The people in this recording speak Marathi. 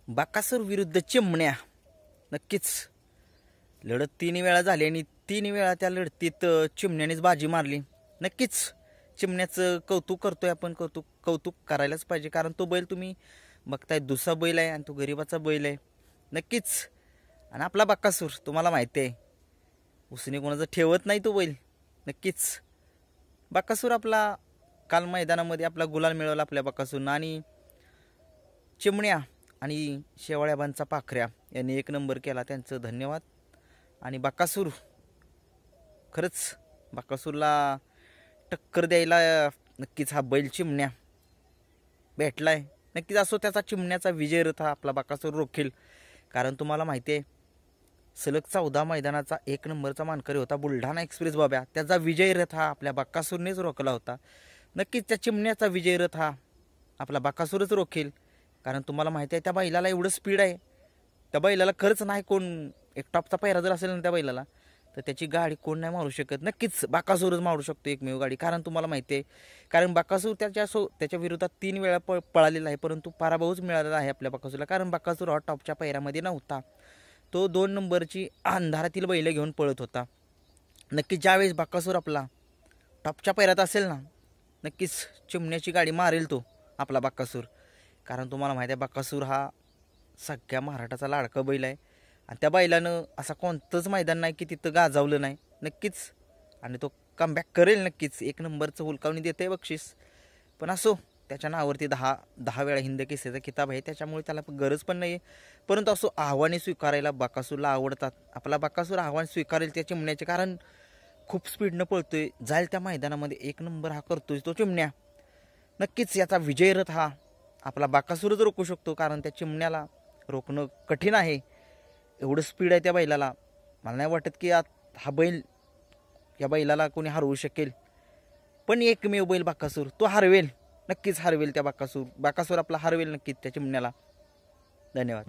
बकासूर विरुद्ध चिमण्या. नक्कीच लढत 3 वेळा झाली आणि 3 वेळा त्या लढतीत चिमण्यानेच बाजी मारली. नक्कीच चिमण्याचं कौतुक करतोय आपण, कौतुक करायलाच पाहिजे, कारण तो बैल तुम्ही बघताय दुसरा बैल आहे आणि तो गरीबाचा बैल आहे. नक्कीच. आणि आपला बकासूर तुम्हाला माहिती आहे उसने कोणाचं ठेवत नाही तो बैल. नक्कीच बकासूर आपला काल मैदानामध्ये आपला गुलाल मिळवला आपल्या बकासूरनं. आणि चिमण्या आणि शेवाळ्याबांचा पाखऱ्या यांनी 1 नंबर केला, त्यांचं धन्यवाद. आणि बकासूर खरंच बकासूरला टक्कर द्यायला नक्कीच हा बैल चिमण्या भेटलाय. नक्कीच असो त्याचा चिमण्याचा विजय रथ हा आपला बकासूर रोखेल, कारण तुम्हाला माहिती आहे सलग 14 मैदानाचा 1 नंबरचा मानकरी होता बुलढाणा एक्सप्रेस बाब्या. त्याचा विजय रथ हा आपल्या बकासूरनेच रोखला होता. नक्कीच त्या चिमण्याचा विजय रथ हा आपला बकासूरच रोखेल, कारण तुम्हाला माहिती आहे त्या बैलाला एवढं स्पीड आहे. त्या बैलाला खरंच नाही कोण एक टॉपचा पैरा जर असेल ना त्या बैलाला तर त्याची गाडी कोण नाही मारू शकत. नक्कीच बकासूरच मारू शकतो एकमेव गाडी, कारण तुम्हाला माहिती आहे कारण बकासूर त्याच्या विरोधात 3 वेळा पळालेला आहे, परंतु पराभवच मिळालेला आहे आपल्या बकासूरला, कारण बकासूर हा टॉपच्या पैऱ्यामध्ये नव्हता. तो 2 नंबरची अंधारातील बैल घेऊन पळत होता. नक्कीच ज्यावेळेस बकासूर आपला टॉपच्या पैऱ्यात असेल ना नक्कीच चिमण्याची गाडी मारेल तो आपला बकासूर, कारण तुम्हाला माहिती आहे बकासूर हा सगळ्या महाराष्ट्राचा लाडका बैल आहे. आणि त्या बैलानं असा कोणतंच मैदान नाही की तिथं गाजावलं नाही. नक्कीच आणि तो कमबॅक करेल नक्कीच. 1 नंबरचं हुलकावणी देते बक्षीस. पण असो त्याच्या नावावरती 10 वेळा हिंद केसरीचा किताब आहे, त्याच्यामुळे त्याला गरज पण नाही आहे. परंतु असो आव्हाने स्वीकारायला बकासूरला आवडतात. आपला बकासूर आव्हान स्वीकारेल त्या चिमण्याचे, कारण खूप स्पीडनं पळतोय, जाईल त्या मैदानामध्ये 1 नंबर हा करतोय तो चिमण्या. नक्कीच याचा विजय रथ हा आपला बकासूरच रोखू शकतो, कारण त्या चिमण्याला रोखणं कठीण आहे. एवढं स्पीड आहे त्या बैलाला. मला नाही वाटत की हा बैल या बैलाला कोणी हरवू शकेल. पण एकमेव बैल बकासूर तो हरवेल, नक्कीच हरवेल त्या बकासूर आपला हरवेल नक्कीच त्या चिमण्याला. धन्यवाद.